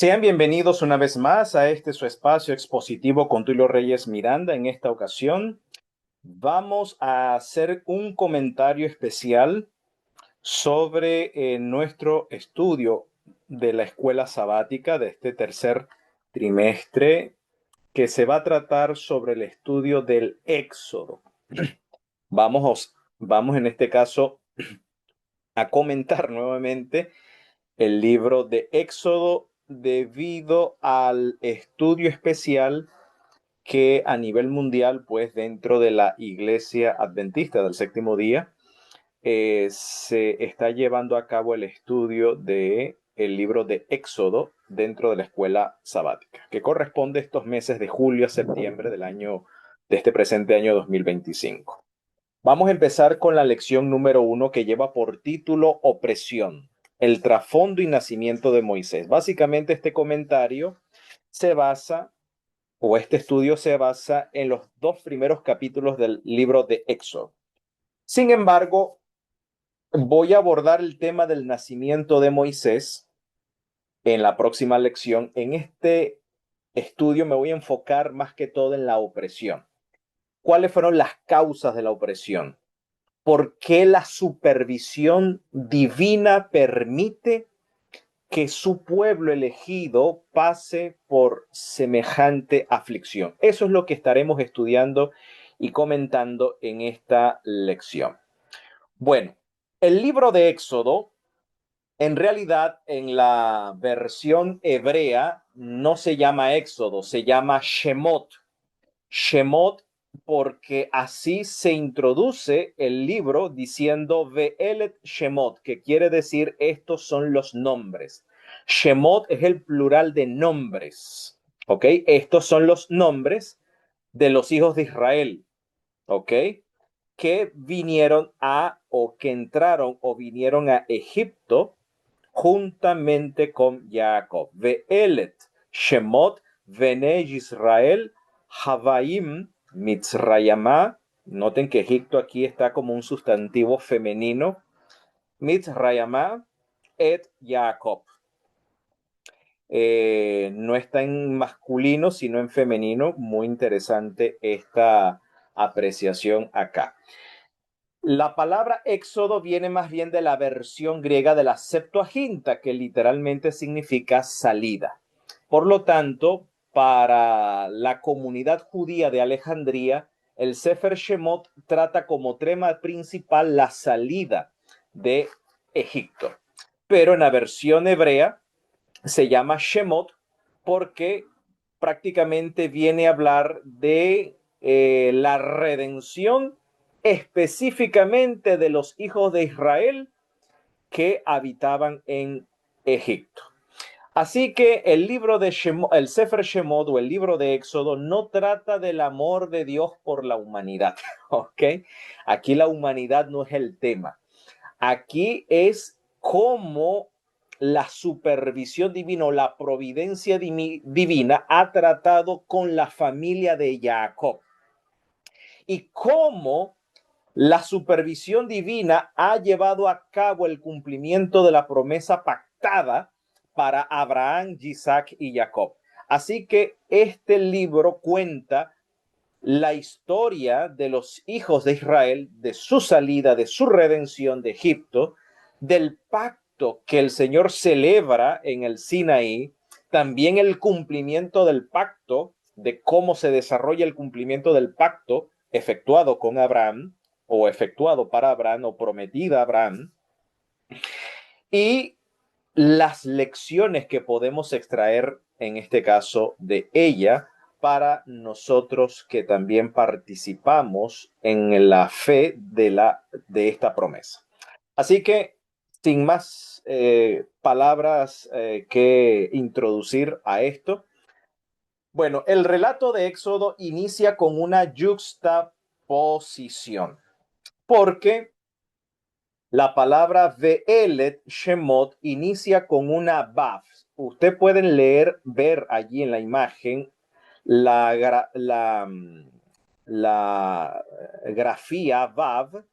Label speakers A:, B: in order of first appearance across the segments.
A: Sean bienvenidos una vez más a este su espacio expositivo con Tulio Reyes Miranda. En esta ocasión vamos a hacer un comentario especial sobre nuestro estudio de la escuela sabática de este tercer trimestre, que se va a tratar sobre el estudio del Éxodo. Vamos en este caso a comentar nuevamente el libro de Éxodo debido al estudio especial que a nivel mundial, pues dentro de la Iglesia Adventista del Séptimo Día, se está llevando a cabo el estudio de el libro de Éxodo dentro de la escuela sabática, que corresponde a estos meses de julio a septiembre de este presente año 2025. Vamos a empezar con la lección número 1, que lleva por título Opresión, el trasfondo y nacimiento de Moisés. Básicamente este comentario se basa, o este estudio se basa en los dos primeros capítulos del libro de Éxodo. Sin embargo, voy a abordar el tema del nacimiento de Moisés en la próxima lección. En este estudio me voy a enfocar más que todo en la opresión. ¿Cuáles fueron las causas de la opresión? ¿Por qué la supervisión divina permite que su pueblo elegido pase por semejante aflicción? Eso es lo que estaremos estudiando y comentando en esta lección. Bueno, el libro de Éxodo, en realidad, en la versión hebrea, no se llama Éxodo, se llama Shemot. Shemot, porque así se introduce el libro diciendo Ve'elet Shemot, que quiere decir estos son los nombres. Shemot es el plural de nombres, ¿ok? Estos son los nombres de los hijos de Israel, ¿ok? Que vinieron o que entraron o vinieron a Egipto juntamente con Jacob. Ve'elet Shemot Bnei Israel Havaim Mitzrayamá. Noten que Egipto aquí está como un sustantivo femenino. Mitzrayamá et Jacob. No está en masculino, sino en femenino. Muy interesante esta apreciación acá. La palabra éxodo viene más bien de la versión griega de la Septuaginta, que literalmente significa salida. Por lo tanto, para la comunidad judía de Alejandría, el Sefer Shemot trata como tema principal la salida de Egipto. Pero en la versión hebrea se llama Shemot porque prácticamente viene a hablar de la redención específicamente de los hijos de Israel que habitaban en Egipto. Así que el libro de Shemot, el Sefer Shemot o el libro de Éxodo no trata del amor de Dios por la humanidad, ¿ok? Aquí la humanidad no es el tema. Aquí es cómo la supervisión divina o la providencia divina ha tratado con la familia de Jacob y cómo la supervisión divina ha llevado a cabo el cumplimiento de la promesa pactada para Abraham, Isaac y Jacob. Así que este libro cuenta la historia de los hijos de Israel, de su salida, de su redención de Egipto, del pacto que el Señor celebra en el Sinaí, también el cumplimiento del pacto, de cómo se desarrolla el cumplimiento del pacto efectuado con Abraham, o efectuado para Abraham, o prometida a Abraham, y las lecciones que podemos extraer en este caso de ella para nosotros que también participamos en la fe de esta promesa. Así que, sin más palabras que introducir a esto, bueno, el relato de Éxodo inicia con una juxtaposición, porque la palabra Ve'elet Shemot inicia con una Vav. Usted pueden ver allí en la imagen la grafía Vav,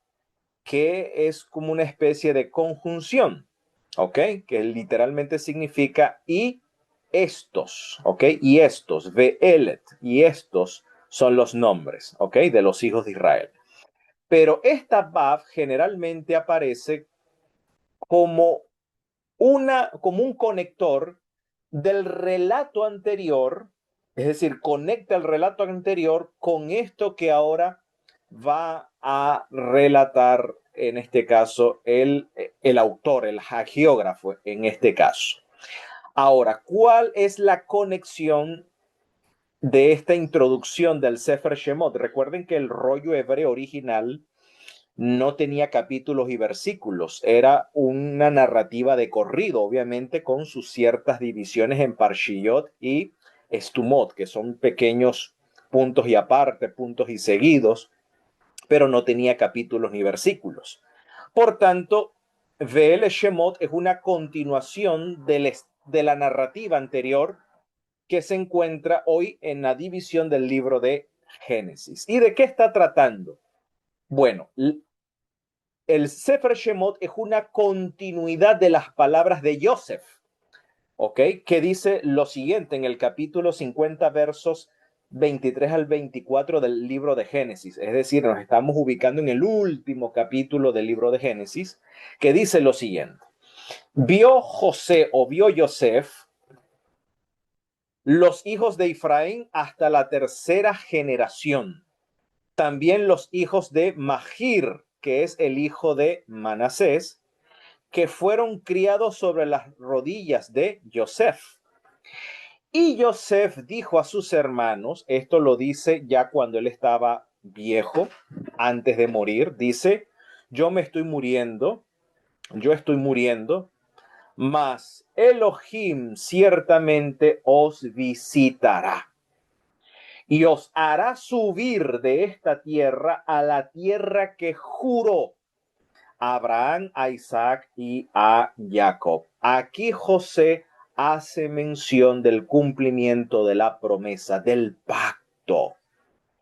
A: que es como una especie de conjunción, ¿ok? Que literalmente significa y estos, ¿ok? Y estos, Ve'elet, y estos son los nombres, ¿ok? De los hijos de Israel. Pero esta Vav generalmente aparece como como un conector del relato anterior, es decir, conecta el relato anterior con esto que ahora va a relatar, en este caso, el autor, el hagiógrafo, en este caso. Ahora, ¿cuál es la conexión de esta introducción del Sefer Shemot? Recuerden que el rollo hebreo original no tenía capítulos y versículos, era una narrativa de corrido, obviamente con sus ciertas divisiones en Parshiyot y Estumot, que son pequeños puntos y aparte, puntos y seguidos, pero no tenía capítulos ni versículos. Por tanto, Ve'el Shemot es una continuación de la narrativa anterior que se encuentra hoy en la división del libro de Génesis. ¿Y de qué está tratando? Bueno, el Sefer Shemot es una continuidad de las palabras de Joseph, ¿ok? Que dice lo siguiente en el capítulo 50, versos 23 al 24 del libro de Génesis. Es decir, nos estamos ubicando en el último capítulo del libro de Génesis, que dice lo siguiente. Vio Joseph los hijos de Efraín hasta la tercera generación. También los hijos de Magir, que es el hijo de Manasés, que fueron criados sobre las rodillas de Joseph. Y Joseph dijo a sus hermanos, esto lo dice ya cuando él estaba viejo, antes de morir, dice, yo estoy muriendo, mas Elohim ciertamente os visitará y os hará subir de esta tierra a la tierra que juró a Abraham, a Isaac y a Jacob. Aquí José hace mención del cumplimiento de la promesa, del pacto.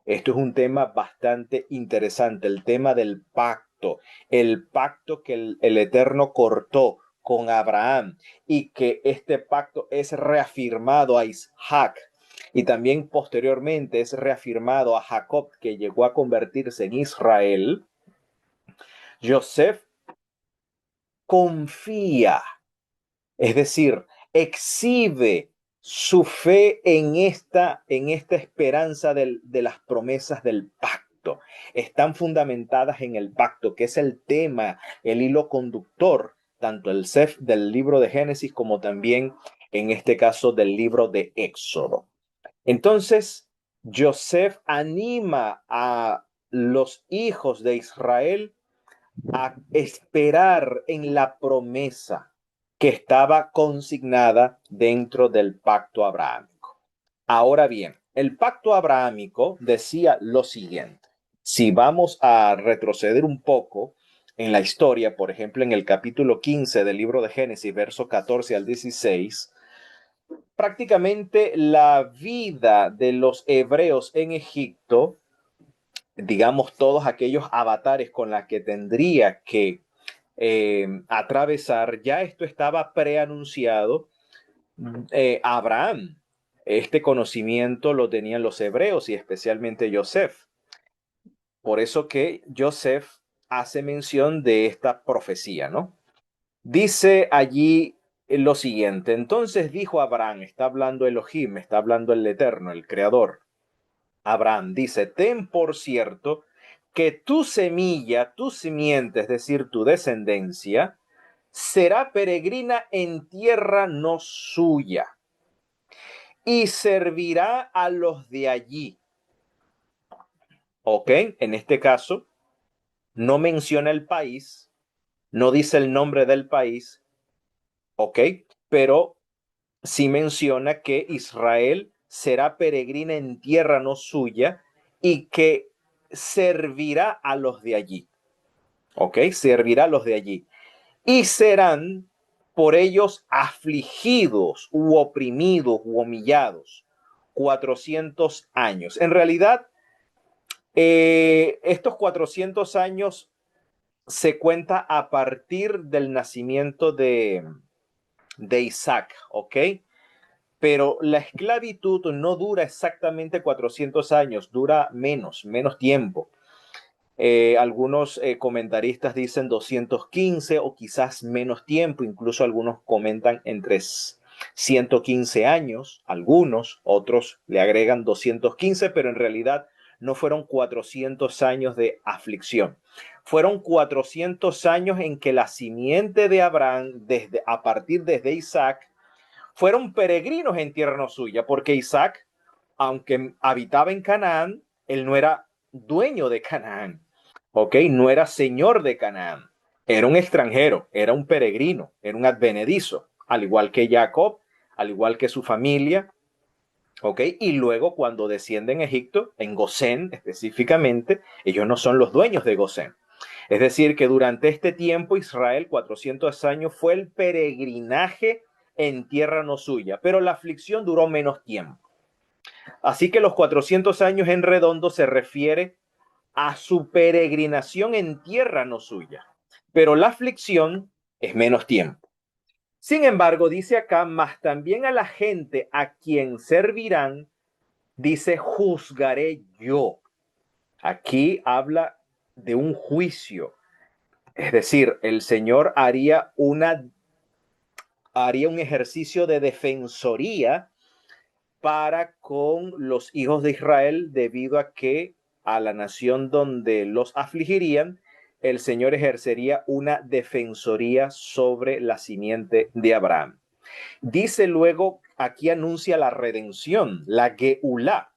A: Esto es un tema bastante interesante, el tema del pacto, el pacto que el Eterno cortó con Abraham y que este pacto es reafirmado a Isaac y también posteriormente es reafirmado a Jacob, que llegó a convertirse en Israel. Joseph confía, es decir, exhibe su fe en esta esperanza de las promesas del pacto. Están fundamentadas en el pacto, que es el tema, el hilo conductor, tanto el Sef del libro de Génesis como también, en este caso, del libro de Éxodo. Entonces, Joseph anima a los hijos de Israel a esperar en la promesa que estaba consignada dentro del pacto abrahámico. Ahora bien, el pacto abrahámico decía lo siguiente. Si vamos a retroceder un poco en la historia, por ejemplo, en el capítulo 15 del libro de Génesis, versos 14 al 16, prácticamente la vida de los hebreos en Egipto, digamos, todos aquellos avatares con los que tendría que atravesar, ya esto estaba preanunciado a Abraham. Este conocimiento lo tenían los hebreos y especialmente Joseph. Por eso que Joseph hace mención de esta profecía, ¿no? Dice allí lo siguiente, entonces dijo Abraham, está hablando Elohim, está hablando el Eterno, el Creador. Abraham dice, ten por cierto que tu semilla, tu simiente, es decir, tu descendencia, será peregrina en tierra no suya y servirá a los de allí. ¿Ok? En este caso, no menciona el país, no dice el nombre del país, ¿ok? Pero sí menciona que Israel será peregrina en tierra no suya y que servirá a los de allí. ¿Ok? Servirá a los de allí. Y serán por ellos afligidos u oprimidos u humillados 400 años. En realidad, estos 400 años se cuenta a partir del nacimiento de Isaac, ¿ok? pero la esclavitud no dura exactamente 400 años, dura menos tiempo. Algunos comentaristas dicen 215 o quizás menos tiempo, incluso algunos comentan entre 115 años, algunos, otros le agregan 215, pero en realidad no fueron 400 años de aflicción. Fueron 400 años en que la simiente de Abraham, a partir desde Isaac, fueron peregrinos en tierra no suya, porque Isaac, aunque habitaba en Canaán, él no era dueño de Canaán, ¿ok? No era señor de Canaán, era un extranjero, era un peregrino, era un advenedizo, al igual que Jacob, al igual que su familia, ¿ok? Y luego cuando descienden a Egipto, en Gosén específicamente, ellos no son los dueños de Gosén. Es decir, que durante este tiempo Israel, 400 años, fue el peregrinaje en tierra no suya, pero la aflicción duró menos tiempo. Así que los 400 años en redondo se refiere a su peregrinación en tierra no suya, pero la aflicción es menos tiempo. Sin embargo, dice acá, más también a la gente a quien servirán, dice, juzgaré yo. Aquí habla de un juicio. Es decir, el Señor haría un ejercicio de defensoría para con los hijos de Israel debido a que a la nación donde los afligirían, el Señor ejercería una defensoría sobre la simiente de Abraham. Dice luego, aquí anuncia la redención, la Geulá,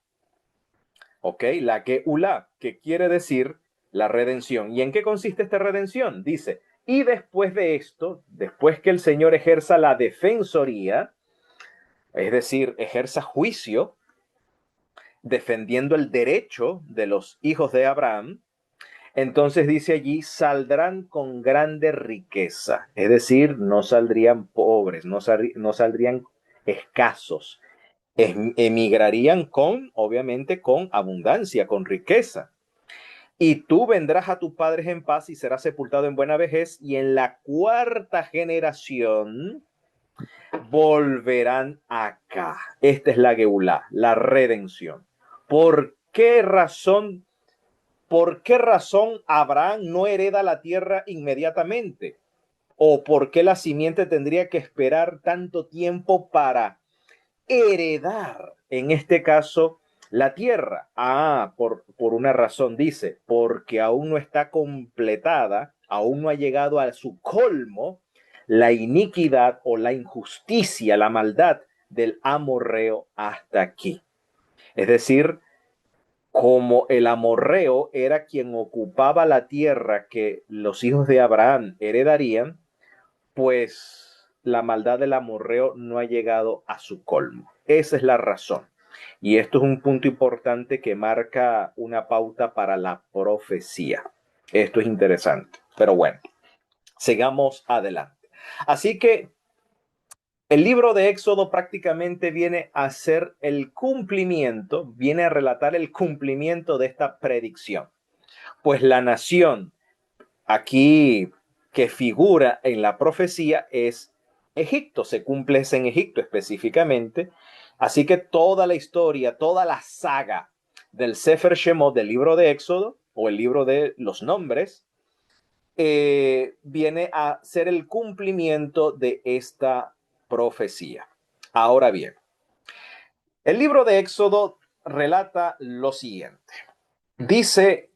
A: ¿ok? La Geulá, que quiere decir la redención. ¿Y en qué consiste esta redención? Dice, y después de esto, después que el Señor ejerza la defensoría, es decir, ejerza juicio, defendiendo el derecho de los hijos de Abraham, entonces dice allí, saldrán con grande riqueza, es decir, no saldrían pobres, no saldrían escasos, emigrarían con, obviamente, con abundancia, con riqueza. Y tú vendrás a tus padres en paz y serás sepultado en buena vejez, y en la cuarta generación volverán acá. Esta es la Geulá, la redención. ¿Por qué razón? ¿Por qué razón Abraham no hereda la tierra inmediatamente? ¿O por qué la simiente tendría que esperar tanto tiempo para heredar, en este caso, la tierra? Por una razón, dice, porque aún no está completada, aún no ha llegado a su colmo la iniquidad o la injusticia, la maldad del amorreo hasta aquí. Es decir, como el amorreo era quien ocupaba la tierra que los hijos de Abraham heredarían, pues la maldad del amorreo no ha llegado a su colmo. Esa es la razón. Y esto es un punto importante que marca una pauta para la profecía. Esto es interesante. Pero bueno, sigamos adelante. Así que el libro de Éxodo prácticamente viene a ser el cumplimiento, viene a relatar el cumplimiento de esta predicción. Pues la nación aquí que figura en la profecía es Egipto, se cumple en Egipto específicamente. Así que toda la historia, toda la saga del Sefer Shemot, del libro de Éxodo, o el libro de los nombres, viene a ser el cumplimiento de esta profecía. Ahora bien, el libro de Éxodo relata lo siguiente. Dice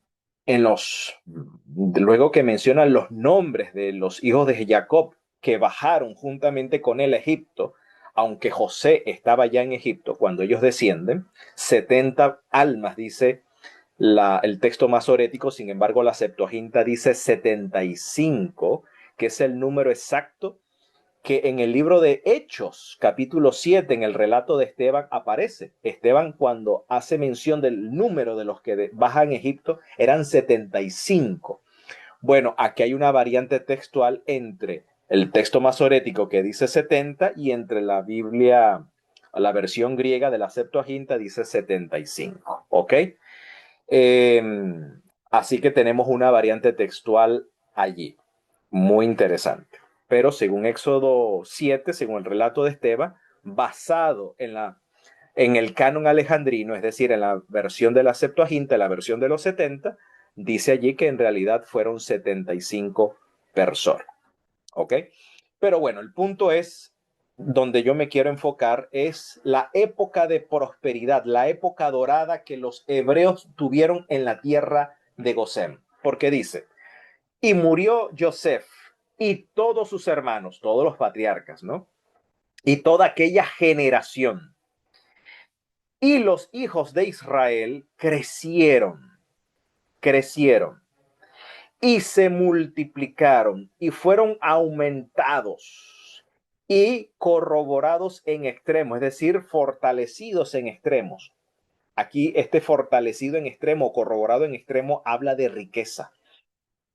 A: luego que menciona los nombres de los hijos de Jacob que bajaron juntamente con él a Egipto, aunque José estaba ya en Egipto cuando ellos descienden, 70 almas, dice el texto masorético. Sin embargo, la Septuaginta dice 75, que es el número exacto que en el libro de Hechos, capítulo 7, en el relato de Esteban, aparece. Esteban, cuando hace mención del número de los que bajan a Egipto, eran 75. Bueno, aquí hay una variante textual entre el texto masorético que dice 70 y entre la Biblia, la versión griega de la Septuaginta dice 75. ¿Ok? Así que tenemos una variante textual allí, muy interesante. Pero según Éxodo 7, según el relato de Esteban, basado en el canon alejandrino, es decir, en la versión de la Septuaginta, la versión de los 70, dice allí que en realidad fueron 75 personas. ¿Ok? Pero bueno, el punto es, donde yo me quiero enfocar, es la época de prosperidad, la época dorada que los hebreos tuvieron en la tierra de Gosén. Porque dice, y murió Joseph y todos sus hermanos, todos los patriarcas, ¿no? Y toda aquella generación. Y los hijos de Israel crecieron y se multiplicaron y fueron aumentados y corroborados en extremo, es decir, fortalecidos en extremos. Aquí este fortalecido en extremo, corroborado en extremo, habla de riqueza.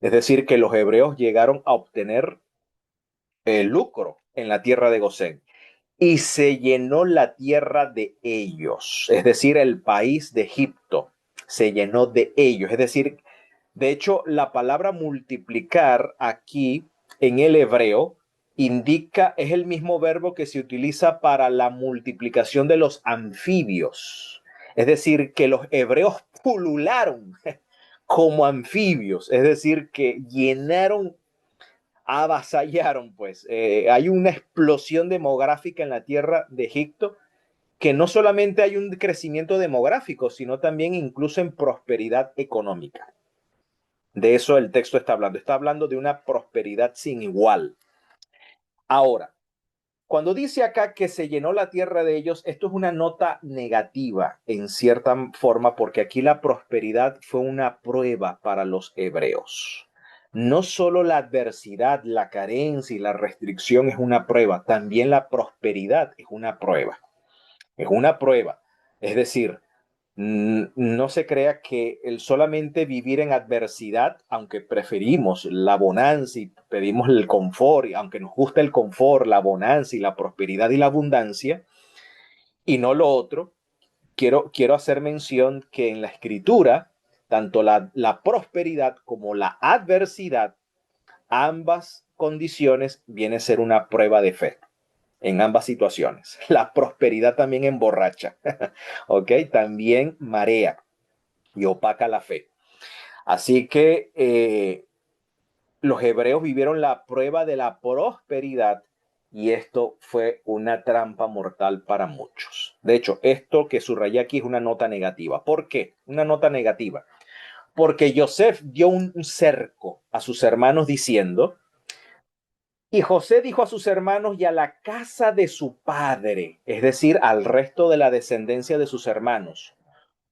A: Es decir, que los hebreos llegaron a obtener el lucro en la tierra de Gosén. Y se llenó la tierra de ellos, es decir, el país de Egipto se llenó de ellos. Es decir, de hecho, la palabra multiplicar aquí en el hebreo indica, es el mismo verbo que se utiliza para la multiplicación de los anfibios. Es decir, que los hebreos pulularon como anfibios, es decir, que llenaron, avasallaron, pues. Hay una explosión demográfica en la tierra de Egipto, que no solamente hay un crecimiento demográfico, sino también incluso en prosperidad económica. De eso el texto está hablando de una prosperidad sin igual. Ahora, cuando dice acá que se llenó la tierra de ellos, esto es una nota negativa en cierta forma, porque aquí la prosperidad fue una prueba para los hebreos. No solo la adversidad, la carencia y la restricción es una prueba, también la prosperidad es una prueba. Es una prueba. Es decir, no se crea que el solamente vivir en adversidad, aunque preferimos la bonanza y pedimos el confort, y aunque nos gusta el confort, la bonanza y la prosperidad y la abundancia, y no lo otro, quiero hacer mención que en la escritura, tanto la prosperidad como la adversidad, ambas condiciones vienen a ser una prueba de fe en ambas situaciones. La prosperidad también emborracha, ¿ok? También marea y opaca la fe. Así que los hebreos vivieron la prueba de la prosperidad y esto fue una trampa mortal para muchos. De hecho, esto que subrayé aquí es una nota negativa. ¿Por qué? Una nota negativa. Porque Joseph dio un cerco a sus hermanos diciendo, y José dijo a sus hermanos y a la casa de su padre, es decir, al resto de la descendencia de sus hermanos,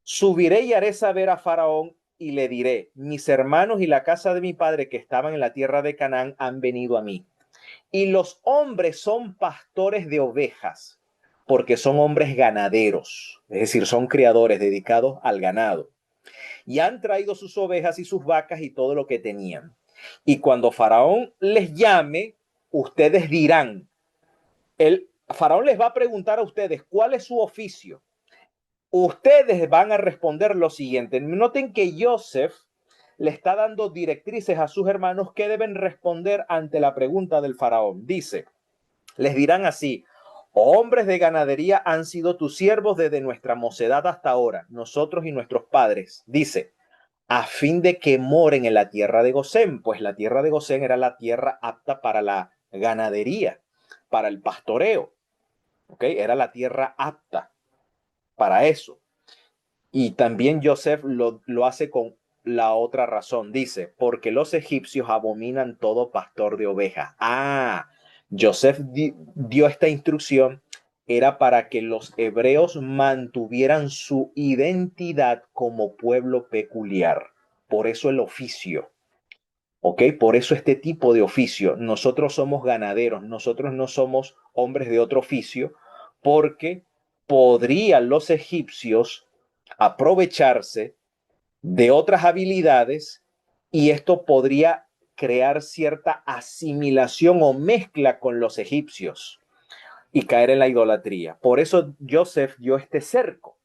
A: subiré y haré saber a Faraón y le diré, mis hermanos y la casa de mi padre que estaban en la tierra de Canaán han venido a mí. Y los hombres son pastores de ovejas, porque son hombres ganaderos, es decir, son criadores dedicados al ganado. Y han traído sus ovejas y sus vacas y todo lo que tenían. Y cuando Faraón les llame, ustedes dirán, el Faraón les va a preguntar a ustedes, ¿cuál es su oficio? Ustedes van a responder lo siguiente. Noten que Joseph le está dando directrices a sus hermanos que deben responder ante la pregunta del faraón. Dice, les dirán así, hombres de ganadería han sido tus siervos desde nuestra mocedad hasta ahora, nosotros y nuestros padres. Dice, a fin de que moren en la tierra de Gosén, pues la tierra de Gosén era la tierra apta para la ganadería, para el pastoreo. ¿Ok? Era la tierra apta para eso. Y también Joseph lo hace con la otra razón. Dice, porque los egipcios abominan todo pastor de ovejas. Ah, Joseph dio esta instrucción, era para que los hebreos mantuvieran su identidad como pueblo peculiar. Por eso el oficio. ¿Ok? Por eso este tipo de oficio. Nosotros somos ganaderos, nosotros no somos hombres de otro oficio, porque podrían los egipcios aprovecharse de otras habilidades y esto podría crear cierta asimilación o mezcla con los egipcios y caer en la idolatría. Por eso Joseph dio este cerco,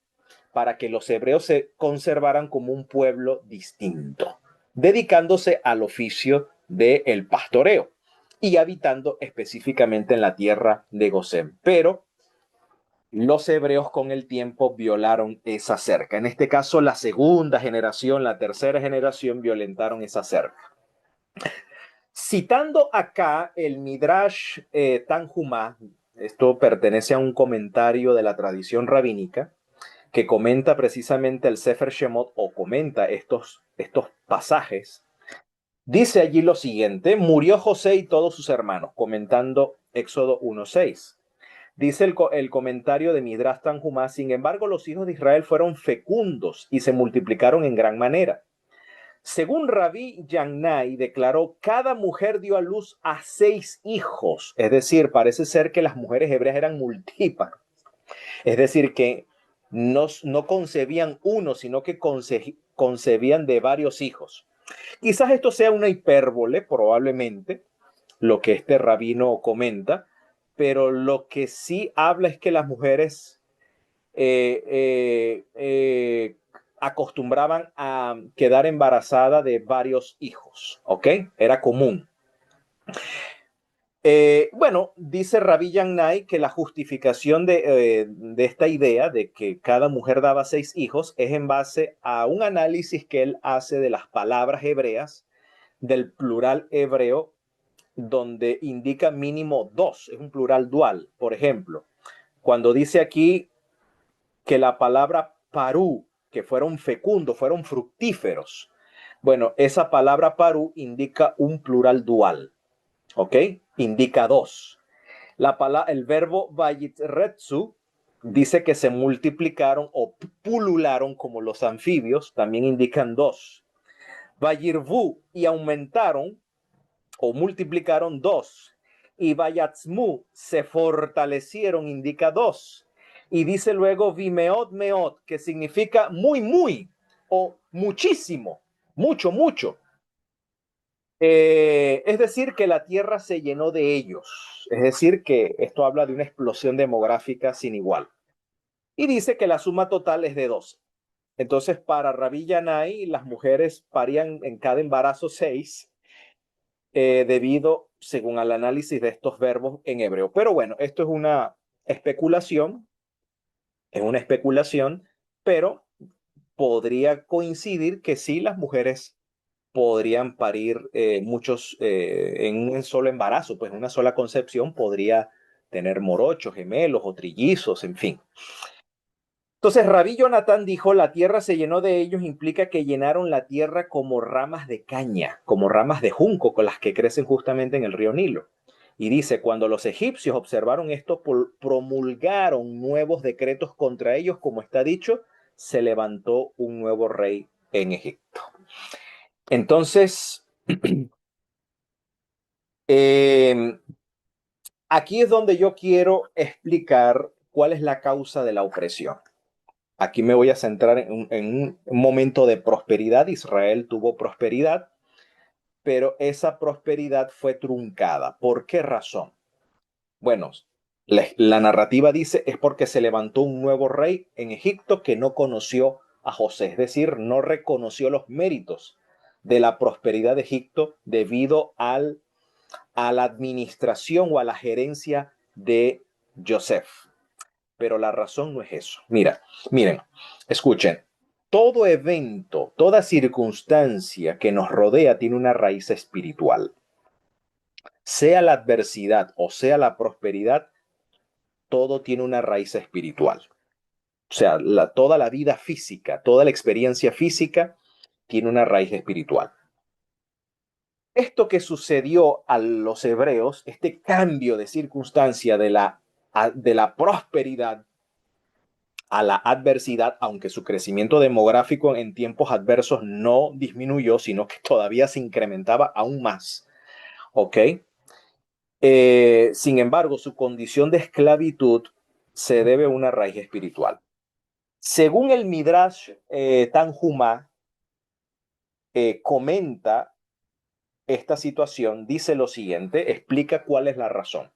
A: para que los hebreos se conservaran como un pueblo distinto, dedicándose al oficio del pastoreo y habitando específicamente en la tierra de Gosén. Pero los hebreos con el tiempo violaron esa cerca. En este caso, la segunda generación, la tercera generación violentaron esa cerca. Citando acá el Midrash Tanhumá, esto pertenece a un comentario de la tradición rabínica que comenta precisamente el Sefer Shemot o comenta estos pasajes. Dice allí lo siguiente: murió José y todos sus hermanos, comentando Éxodo 1:6. Dice el comentario de Midrash Tanhumá: sin embargo, los hijos de Israel fueron fecundos y se multiplicaron en gran manera. Según Rabí Yannai declaró, cada mujer dio a luz a 6 hijos. Es decir, parece ser que las mujeres hebreas eran multípares. Es decir, que no concebían uno, sino que concebían de varios hijos. Quizás esto sea una hipérbole, probablemente, lo que este rabino comenta, pero lo que sí habla es que las mujeres eh, eh, eh, acostumbraban a quedar embarazada de varios hijos, ¿ok? Era común. Bueno, dice Rabbi Yannai que la justificación de esta idea de que cada mujer daba 6 hijos es en base a un análisis que él hace de las palabras hebreas, del plural hebreo, donde indica mínimo 2, es un plural dual. Por ejemplo, cuando dice aquí que la palabra parú, que fueron fecundos, fueron fructíferos. Bueno, esa palabra parú indica un plural dual, ¿ok? Indica 2. El verbo vayitretsu dice que se multiplicaron o pulularon como los anfibios, también indican 2. Vayirvu y aumentaron o multiplicaron 2. Y vayatzmu se fortalecieron, indica 2. Y dice luego vimeot meot, que significa muy, muy o muchísimo, mucho, mucho. Es decir, que la tierra se llenó de ellos. Es decir, que esto habla de una explosión demográfica sin igual. Y dice que la suma total es de 12. Entonces, para Rabí Yanai, las mujeres parían en cada embarazo 6, debido, según al análisis de estos verbos en hebreo. Pero bueno, esto especulación, es una especulación, pero podría coincidir que sí, las mujeres podrían parir muchos en un solo embarazo, pues una sola concepción podría tener morochos, gemelos o trillizos, en fin. Entonces, Rabí Jonatán dijo, la tierra se llenó de ellos, implica que llenaron la tierra como ramas de caña, como ramas de junco, con las que crecen justamente en el río Nilo. Y dice, cuando los egipcios observaron esto, promulgaron nuevos decretos contra ellos, como está dicho, se levantó un nuevo rey en Egipto. Entonces, eh, aquí es donde yo quiero explicar cuál es la causa de la opresión. Aquí me voy a centrar en un momento de prosperidad. Israel tuvo prosperidad, pero esa prosperidad fue truncada. ¿Por qué razón? Bueno, la narrativa dice es porque se levantó un nuevo rey en Egipto que no conoció a José, es decir, no reconoció los méritos de la prosperidad de Egipto debido a la administración o a la gerencia de Joseph. Pero la razón no es eso. Miren, escuchen. Todo evento, toda circunstancia que nos rodea tiene una raíz espiritual. Sea la adversidad o sea la prosperidad, todo tiene una raíz espiritual. O sea, toda la vida física, toda la experiencia física tiene una raíz espiritual. Esto que sucedió a los hebreos, este cambio de circunstancia de la prosperidad a la adversidad, aunque su crecimiento demográfico en tiempos adversos no disminuyó, sino que todavía se incrementaba aún más. ¿Ok? Sin embargo, su condición de esclavitud se debe a una raíz espiritual. Según el Midrash Tanhumá, comenta esta situación, dice lo siguiente, explica cuál es la razón.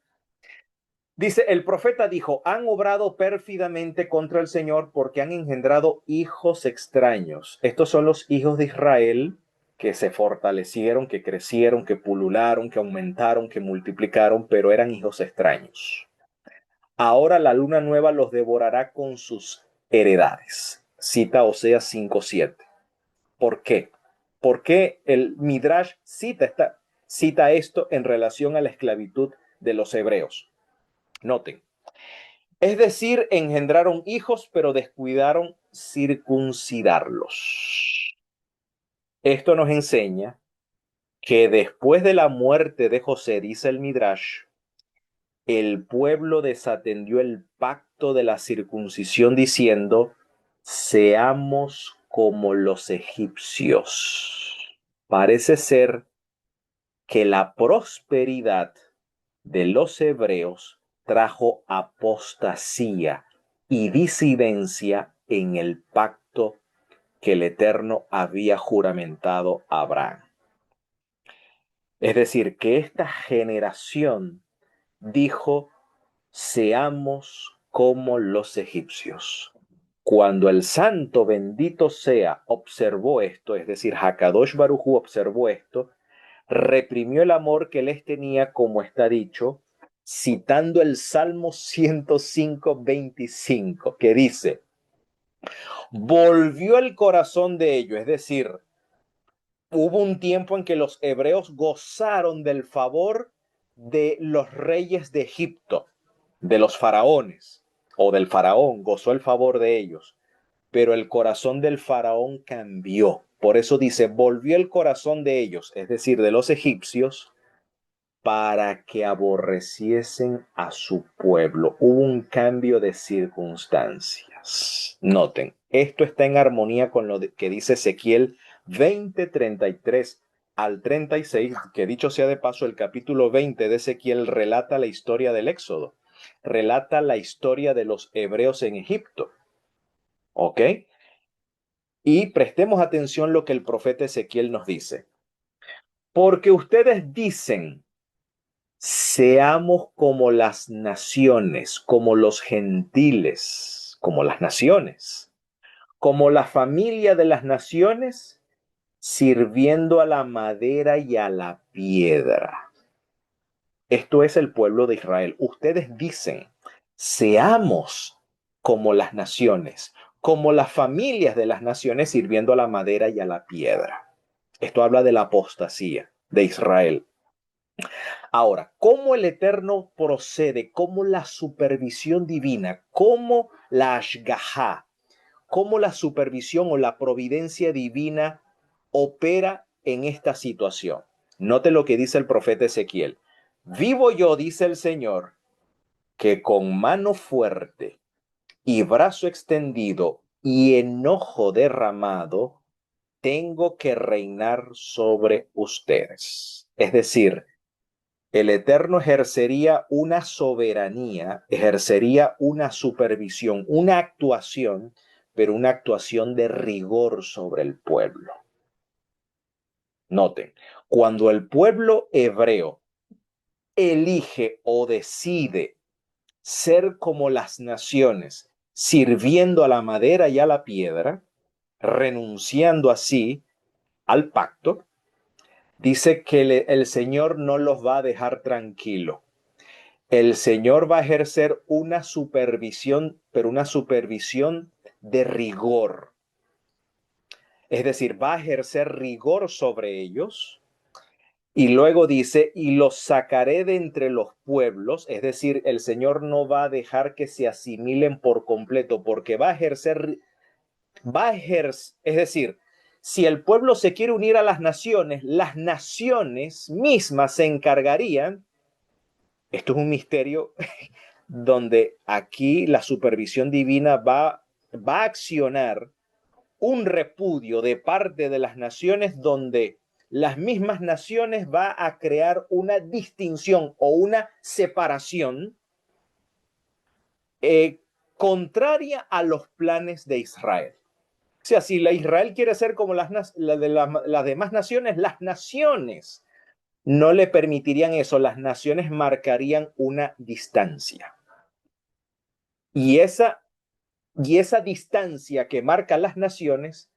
A: Dice, el profeta dijo, han obrado pérfidamente contra el Señor porque han engendrado hijos extraños. Estos son los hijos de Israel que se fortalecieron, que crecieron, que pulularon, que aumentaron, que multiplicaron, pero eran hijos extraños. ahora la luna nueva los devorará con sus heredades. Cita Oseas 5:7. ¿Por qué? ¿Por qué el Midrash cita esto en relación a la esclavitud de los hebreos? Noten. Es decir, engendraron hijos, pero descuidaron circuncidarlos. Esto nos enseña que después de la muerte de José, dice el Midrash, el pueblo desatendió el pacto de la circuncisión diciendo, seamos como los egipcios. Parece ser que la prosperidad de los hebreos trajo apostasía y disidencia en el pacto que el Eterno había juramentado a Abraham. Es decir, que esta generación dijo, seamos como los egipcios. Cuando el santo bendito sea observó esto, es decir, Hakadosh Baruj Hu observó esto, reprimió el amor que les tenía, como está dicho, citando el Salmo 105:25, que dice, volvió el corazón de ellos, es decir, hubo un tiempo en que los hebreos gozaron del favor de los reyes de Egipto, de los faraones, o del faraón, gozó el favor de ellos, pero el corazón del faraón cambió. Por eso dice, volvió el corazón de ellos, es decir, de los egipcios, para que aborreciesen a su pueblo. Hubo un cambio de circunstancias. Noten, esto está en armonía con lo que dice Ezequiel 20:33 al 36, que dicho sea de paso, el capítulo 20 de Ezequiel relata la historia del Éxodo, relata la historia de los hebreos en Egipto. ¿Ok? Y prestemos atención lo que el profeta Ezequiel nos dice. Porque ustedes dicen, seamos como las naciones, como los gentiles, como las naciones, como la familia de las naciones, sirviendo a la madera y a la piedra. Esto es el pueblo de Israel. Ustedes dicen, seamos como las naciones, como las familias de las naciones, sirviendo a la madera y a la piedra. Esto habla de la apostasía de Israel. Ahora, ¿cómo el Eterno procede? ¿Cómo la supervisión divina? ¿Cómo la ashgahá? ¿Cómo la supervisión o la providencia divina opera en esta situación? Note lo que dice el profeta Ezequiel. Vivo yo, dice el Señor, que con mano fuerte y brazo extendido y enojo derramado, tengo que reinar sobre ustedes. Es decir, el Eterno ejercería una soberanía, ejercería una supervisión, una actuación, pero una actuación de rigor sobre el pueblo. Noten, cuando el pueblo hebreo elige o decide ser como las naciones, sirviendo a la madera y a la piedra, renunciando así al pacto, dice que el Señor no los va a dejar tranquilo. El Señor va a ejercer una supervisión, pero una supervisión de rigor. Es decir, va a ejercer rigor sobre ellos. Y luego dice, y los sacaré de entre los pueblos. Es decir, el Señor no va a dejar que se asimilen por completo, porque es decir, si el pueblo se quiere unir a las naciones mismas se encargarían. Esto es un misterio donde aquí la supervisión divina va a accionar un repudio de parte de las naciones donde las mismas naciones va a crear una distinción o una separación contraria a los planes de Israel. O sea, si la Israel quiere ser como las demás naciones, las naciones no le permitirían eso, las naciones marcarían una distancia. Y esa distancia que marcan las naciones,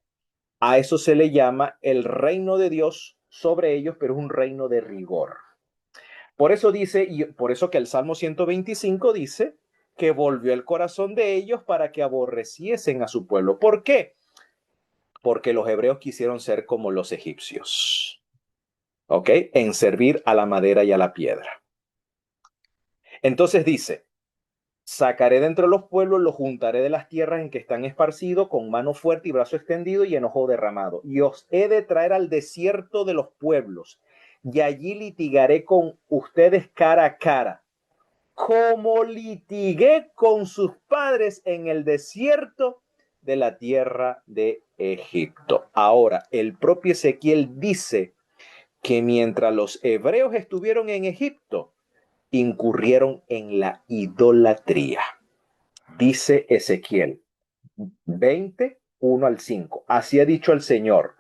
A: a eso se le llama el reino de Dios sobre ellos, pero es un reino de rigor. Por eso dice, y por eso que el Salmo 125 dice que volvió el corazón de ellos para que aborreciesen a su pueblo. ¿Por qué? Porque los hebreos quisieron ser como los egipcios, ¿ok? En servir a la madera y a la piedra. Entonces dice, sacaré de entre los pueblos, los juntaré de las tierras en que están esparcidos, con mano fuerte y brazo extendido y enojo derramado. Y os he de traer al desierto de los pueblos, y allí litigaré con ustedes cara a cara, como litigué con sus padres en el desierto de la tierra de Egipto. Ahora, el propio Ezequiel dice que mientras los hebreos estuvieron en Egipto, incurrieron en la idolatría. Dice Ezequiel 20:1-5. Así ha dicho el Señor,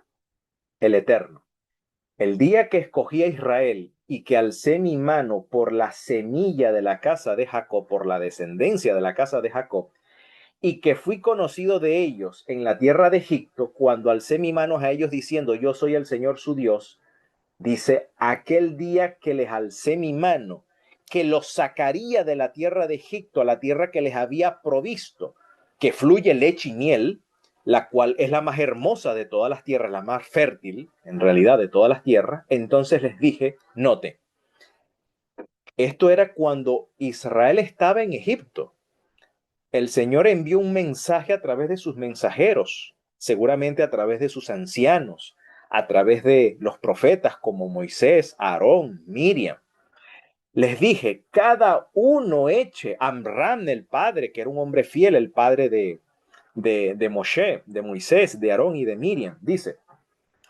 A: el Eterno. El día que escogí a Israel y que alcé mi mano por la semilla de la casa de Jacob, por la descendencia de la casa de Jacob, y que fui conocido de ellos en la tierra de Egipto, cuando alcé mi mano a ellos diciendo, yo soy el Señor su Dios, dice, aquel día que les alcé mi mano, que los sacaría de la tierra de Egipto a la tierra que les había provisto, que fluye leche y miel, la cual es la más hermosa de todas las tierras, la más fértil, en realidad, de todas las tierras. Entonces les dije, note, esto era cuando Israel estaba en Egipto. El Señor envió un mensaje a través de sus mensajeros, seguramente a través de sus ancianos, a través de los profetas como Moisés, Aarón, Miriam. Les dije, cada uno eche, Amram, el padre, que era un hombre fiel, el padre de Moshe, de Moisés, de Aarón y de Miriam, dice,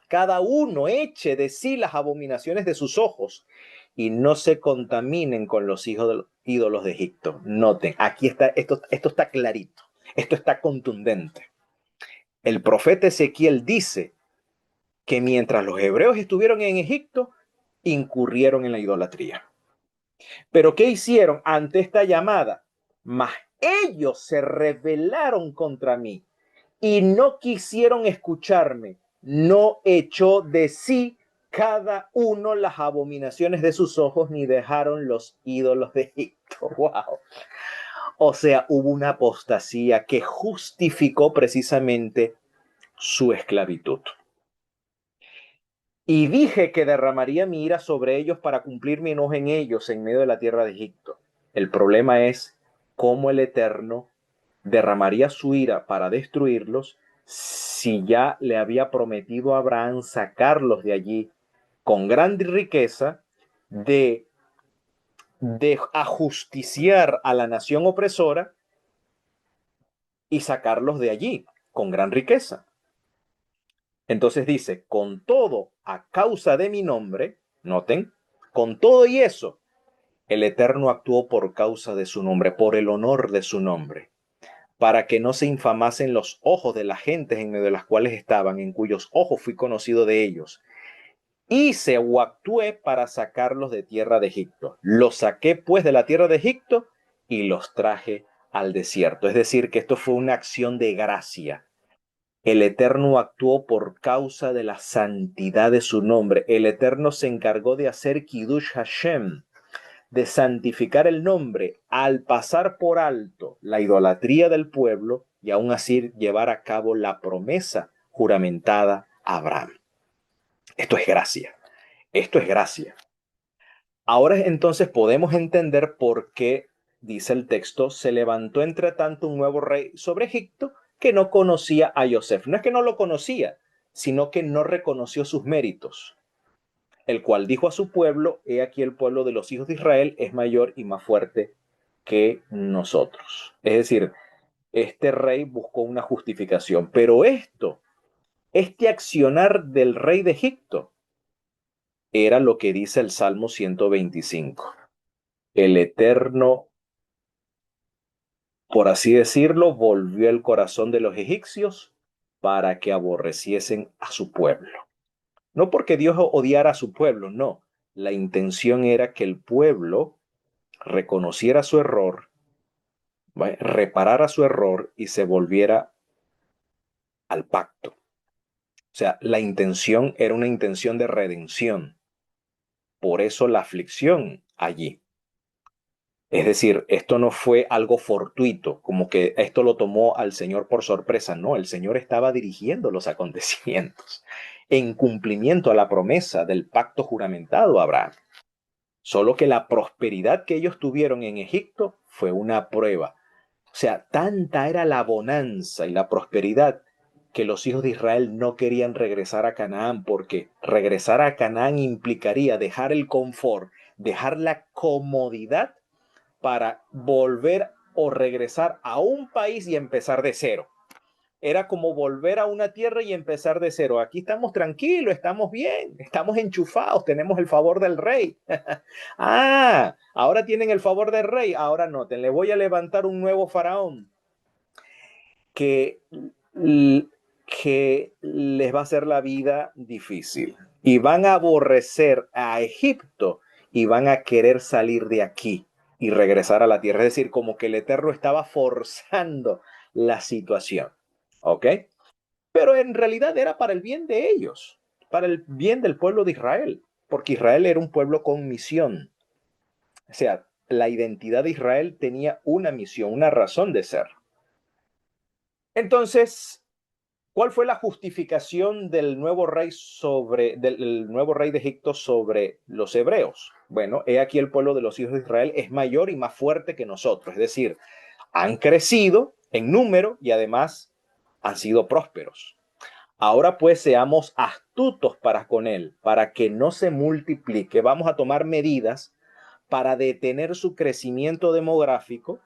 A: cada uno eche de sí las abominaciones de sus ojos y no se contaminen con los hijos de los ídolos de Egipto. Noten, aquí está, esto está clarito, esto está contundente. El profeta Ezequiel dice que mientras los hebreos estuvieron en Egipto, incurrieron en la idolatría. Pero ¿qué hicieron ante esta llamada? Mas ellos se rebelaron contra mí y no quisieron escucharme. No echó de sí cada uno las abominaciones de sus ojos, ni dejaron los ídolos de Egipto. Wow. O sea, hubo una apostasía que justificó precisamente su esclavitud. Y dije que derramaría mi ira sobre ellos para cumplir mi enojo en ellos en medio de la tierra de Egipto. El problema es cómo el Eterno derramaría su ira para destruirlos si ya le había prometido a Abraham sacarlos de allí con gran riqueza, de ajusticiar a la nación opresora y sacarlos de allí con gran riqueza. Entonces dice, con todo, a causa de mi nombre, noten, con todo y eso, el Eterno actuó por causa de su nombre, por el honor de su nombre, para que no se infamasen los ojos de las gentes en medio de las cuales estaban, en cuyos ojos fui conocido de ellos. Hice o actué para sacarlos de tierra de Egipto. Los saqué pues de la tierra de Egipto y los traje al desierto. Es decir, que esto fue una acción de gracia. El Eterno actuó por causa de la santidad de su nombre. El Eterno se encargó de hacer Kiddush Hashem, de santificar el nombre, al pasar por alto la idolatría del pueblo y aún así llevar a cabo la promesa juramentada a Abraham. Esto es gracia. Esto es gracia. Ahora entonces podemos entender por qué, dice el texto, se levantó entre tanto un nuevo rey sobre Egipto que no conocía a Yosef. No es que no lo conocía, sino que no reconoció sus méritos, el cual dijo a su pueblo, he aquí el pueblo de los hijos de Israel es mayor y más fuerte que nosotros. Es decir, este rey buscó una justificación, pero este accionar del rey de Egipto, era lo que dice el Salmo 125. El Eterno, por así decirlo, volvió el corazón de los egipcios para que aborreciesen a su pueblo. No porque Dios odiara a su pueblo, no. La intención era que el pueblo reconociera su error, reparara su error y se volviera al pacto. O sea, la intención era una intención de redención. Por eso la aflicción allí. Es decir, esto no fue algo fortuito, como que esto lo tomó al Señor por sorpresa. No, el Señor estaba dirigiendo los acontecimientos en cumplimiento a la promesa del pacto juramentado a Abraham. Solo que la prosperidad que ellos tuvieron en Egipto fue una prueba. O sea, tanta era la bonanza y la prosperidad que los hijos de Israel no querían regresar a Canaán, porque regresar a Canaán implicaría dejar el confort, dejar la comodidad para volver o regresar a un país y empezar de cero. Era como volver a una tierra y empezar de cero. Aquí estamos tranquilos, estamos bien, estamos enchufados, tenemos el favor del rey. Ah, ahora tienen el favor del rey, ahora no, te le voy a levantar un nuevo faraón que, que les va a hacer la vida difícil. Y van a aborrecer a Egipto y van a querer salir de aquí y regresar a la tierra. Es decir, como que el Eterno estaba forzando la situación. ¿Ok? Pero en realidad era para el bien de ellos, para el bien del pueblo de Israel, porque Israel era un pueblo con misión. O sea, la identidad de Israel tenía una misión, una razón de ser. Entonces, ¿cuál fue la justificación del nuevo rey del nuevo rey de Egipto sobre los hebreos? Bueno, he aquí el pueblo de los hijos de Israel es mayor y más fuerte que nosotros, es decir, han crecido en número y además han sido prósperos. Ahora pues seamos astutos para con él, para que no se multiplique. Vamos a tomar medidas para detener su crecimiento demográfico,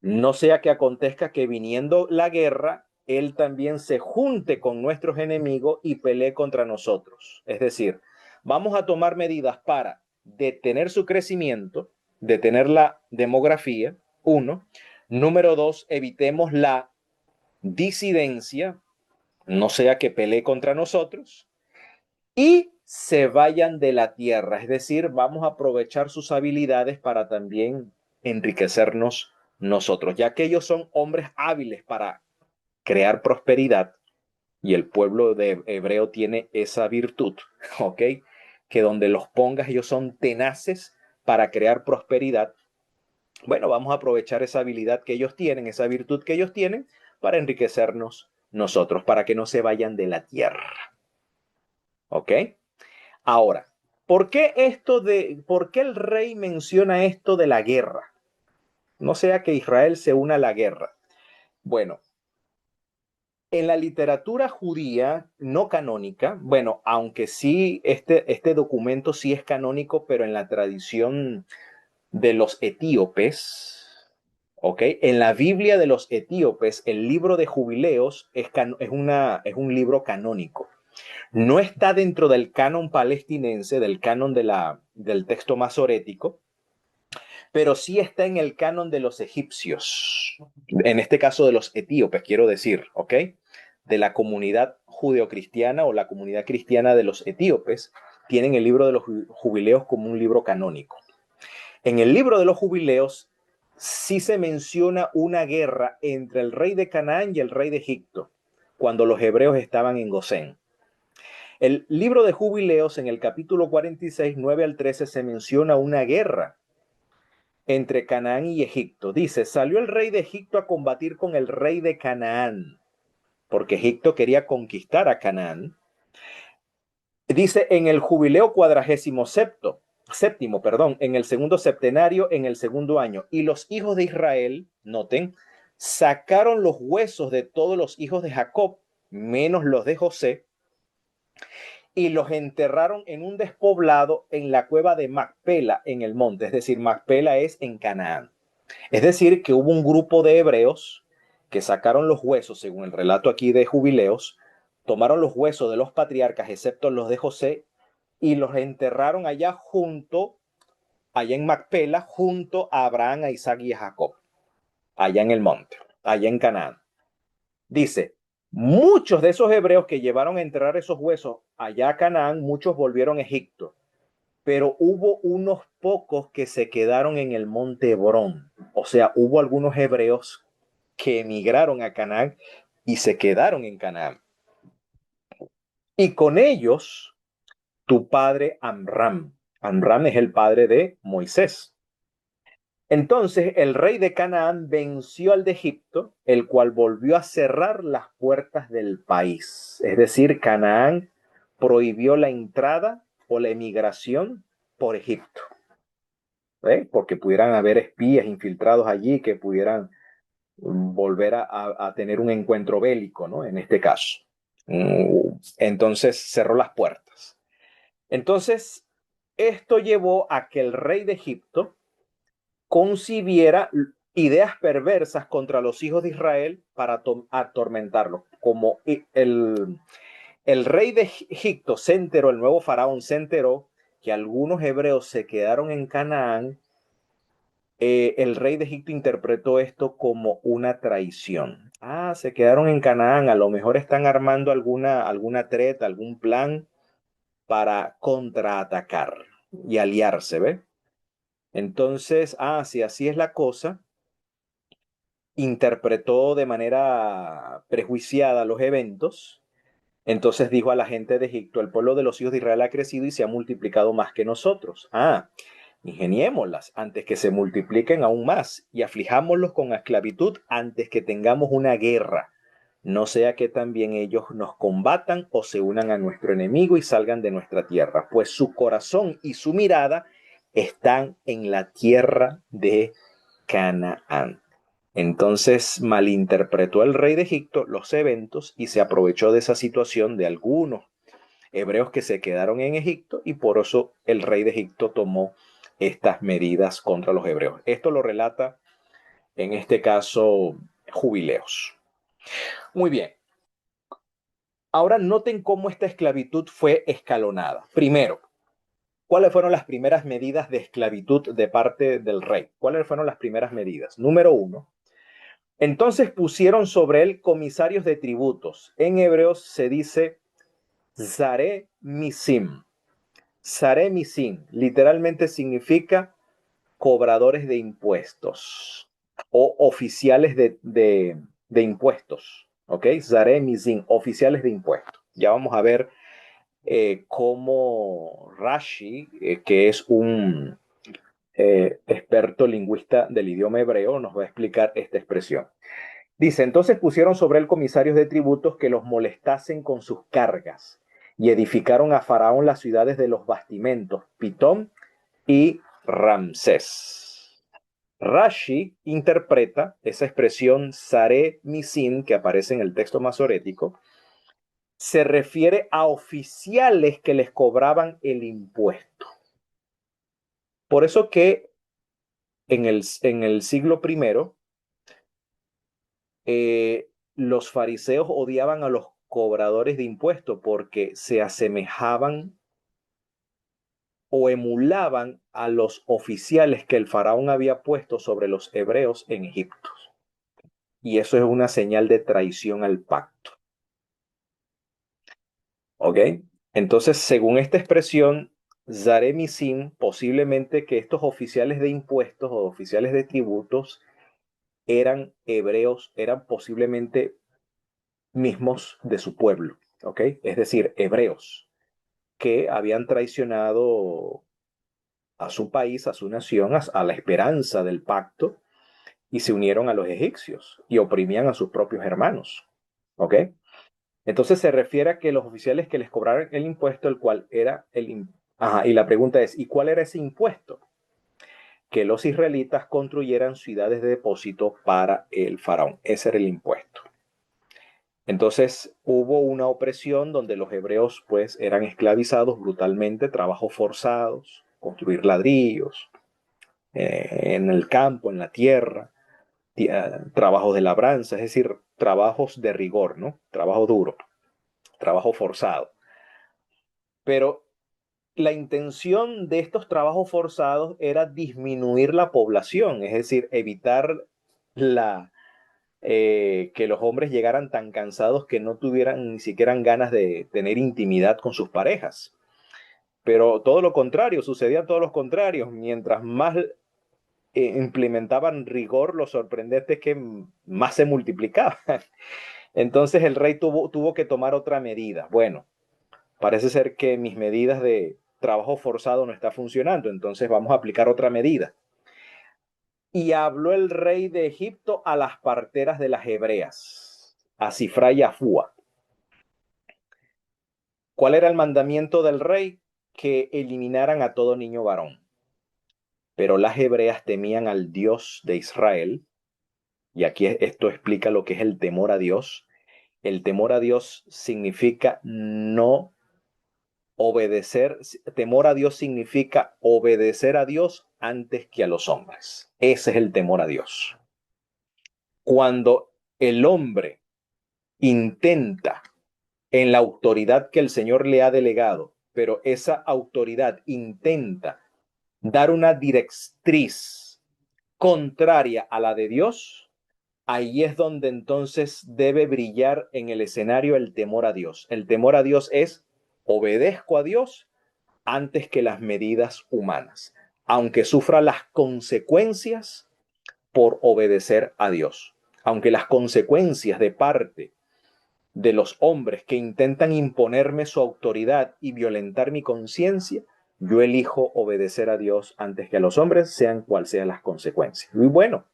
A: no sea que acontezca que viniendo la guerra, él también se junte con nuestros enemigos y pelee contra nosotros. Es decir, vamos a tomar medidas para detener su crecimiento, detener la demografía, uno. Número dos, evitemos la disidencia, no sea que pelee contra nosotros, y se vayan de la tierra. Es decir, vamos a aprovechar sus habilidades para también enriquecernos nosotros, ya que ellos son hombres hábiles para crear prosperidad y el pueblo de hebreo tiene esa virtud, ¿ok? Que donde los pongas ellos son tenaces para crear prosperidad. Bueno, vamos a aprovechar esa habilidad que ellos tienen, esa virtud que ellos tienen para enriquecernos nosotros, para que no se vayan de la tierra, ¿ok? Ahora, ¿por qué el rey menciona esto de la guerra? No sea que Israel se una a la guerra. Bueno, en la literatura judía no canónica, bueno, aunque sí, este documento sí es canónico, pero en la tradición de los etíopes, ¿ok? En la Biblia de los etíopes, el libro de jubileos es un libro canónico. No está dentro del canon palestinense, del canon del texto masorético, pero sí está en el canon de los egipcios, en este caso de los etíopes, quiero decir, ¿ok? De la comunidad judeocristiana o la comunidad cristiana de los etíopes, tienen el libro de los jubileos como un libro canónico. En el libro de los jubileos sí se menciona una guerra entre el rey de Canaán y el rey de Egipto, cuando los hebreos estaban en Gosén. El libro de Jubileos, en el capítulo 46, 9 al 13, se menciona una guerra entre Canaán y Egipto. Dice, salió el rey de Egipto a combatir con el rey de Canaán, porque Egipto quería conquistar a Canaán. Dice, en el jubileo séptimo, perdón, en el segundo septenario, en el segundo año. Y los hijos de Israel, noten, sacaron los huesos de todos los hijos de Jacob, menos los de José, y los enterraron en un despoblado en la cueva de Macpela en el monte, es decir, Macpela es en Canaán. Es decir, que hubo un grupo de hebreos que sacaron los huesos, según el relato aquí de Jubileos, tomaron los huesos de los patriarcas, excepto los de José, y los enterraron allá en Macpela, junto a Abraham, a Isaac y a Jacob, allá en el monte, allá en Canaán. Dice, muchos de esos hebreos que llevaron a enterrar esos huesos allá a Canaán, muchos volvieron a Egipto, pero hubo unos pocos que se quedaron en el monte Hebrón. O sea, hubo algunos hebreos que emigraron a Canaán y se quedaron en Canaán. Y con ellos, tu padre Amram. Amram es el padre de Moisés. Entonces el rey de Canaán venció al de Egipto, el cual volvió a cerrar las puertas del país. Es decir, Canaán prohibió la entrada o la emigración por Egipto, porque pudieran haber espías infiltrados allí que pudieran volver a tener un encuentro bélico, ¿no? En este caso. Entonces cerró las puertas. Entonces, esto llevó a que el rey de Egipto concibiera ideas perversas contra los hijos de Israel para atormentarlos. Como el rey de Egipto se enteró, el nuevo faraón se enteró que algunos hebreos se quedaron en Canaán, el rey de Egipto interpretó esto como una traición. Ah, se quedaron en Canaán, a lo mejor están armando alguna treta, algún plan para contraatacar y aliarse, ¿ve? Entonces, si así es la cosa, interpretó de manera prejuiciada los eventos. Entonces dijo a la gente de Egipto: el pueblo de los hijos de Israel ha crecido y se ha multiplicado más que nosotros. Ingeniémoslas antes que se multipliquen aún más y aflijámoslos con esclavitud antes que tengamos una guerra. No sea que también ellos nos combatan o se unan a nuestro enemigo y salgan de nuestra tierra, pues su corazón y su mirada están en la tierra de Canaán. Entonces malinterpretó el rey de Egipto los eventos y se aprovechó de esa situación de algunos hebreos que se quedaron en Egipto, y por eso el rey de Egipto tomó estas medidas contra los hebreos. Esto lo relata en este caso Jubileos. Muy bien. Ahora noten cómo esta esclavitud fue escalonada. Primero, ¿cuáles fueron las primeras medidas de esclavitud de parte del rey? ¿Cuáles fueron las primeras medidas? Número uno, entonces pusieron sobre él comisarios de tributos. En hebreo se dice Zare Misim. Zare Misim literalmente significa cobradores de impuestos o oficiales de impuestos. ¿Ok? Zare Misim, oficiales de impuestos. Ya vamos a ver cómo Rashi, que es un experto lingüista del idioma hebreo, nos va a explicar esta expresión. Dice: entonces pusieron sobre él comisarios de tributos que los molestasen con sus cargas, y edificaron a Faraón las ciudades de los bastimentos, Pitón y Ramsés. Rashi interpreta esa expresión Sare Misin, que aparece en el texto masorético, se refiere a oficiales que les cobraban el impuesto. Por eso que en el siglo primero, los fariseos odiaban a los cobradores de impuestos porque se asemejaban o emulaban a los oficiales que el faraón había puesto sobre los hebreos en Egipto. Y eso es una señal de traición al pacto. ¿Ok? Entonces, según esta expresión, Zaremisim, posiblemente que estos oficiales de impuestos o oficiales de tributos eran hebreos, eran posiblemente mismos de su pueblo, ¿ok? Es decir, hebreos que habían traicionado a su país, a su nación, a la esperanza del pacto, y se unieron a los egipcios y oprimían a sus propios hermanos, ¿ok? Entonces se refiere a que los oficiales que les cobraron el impuesto, el cual era y la pregunta es: ¿y cuál era ese impuesto? Que los israelitas construyeran ciudades de depósito para el faraón. Ese era el impuesto. Entonces hubo una opresión donde los hebreos pues eran esclavizados brutalmente, trabajos forzados, construir ladrillos en el campo, en la tierra, trabajos de labranza, es decir, trabajos de rigor, ¿no? Trabajo duro, trabajo forzado. Pero la intención de estos trabajos forzados era disminuir la población, es decir, evitar que los hombres llegaran tan cansados que no tuvieran ni siquiera ganas de tener intimidad con sus parejas. Pero todo lo contrario, sucedía todo lo contrario. Mientras más implementaban rigor, lo sorprendente es que más se multiplicaban. Entonces el rey tuvo que tomar otra medida. Bueno, parece ser que mis medidas de trabajo forzado no está funcionando, entonces vamos a aplicar otra medida. Y habló el rey de Egipto a las parteras de las hebreas, a Sifra y a Fúa. ¿Cuál era el mandamiento del rey? Que eliminaran a todo niño varón. Pero las hebreas temían al Dios de Israel, y aquí esto explica lo que es el temor a Dios. El temor a Dios significa no obedecer, temor a Dios significa obedecer a Dios antes que a los hombres. Ese es el temor a Dios. Cuando el hombre intenta en la autoridad que el Señor le ha delegado, pero esa autoridad intenta dar una directriz contraria a la de Dios, ahí es donde entonces debe brillar en el escenario el temor a Dios. El temor a Dios es obedezco a Dios antes que las medidas humanas, aunque sufra las consecuencias por obedecer a Dios. Aunque las consecuencias de parte de los hombres que intentan imponerme su autoridad y violentar mi conciencia, yo elijo obedecer a Dios antes que a los hombres, sean cuales sean las consecuencias. Y bueno,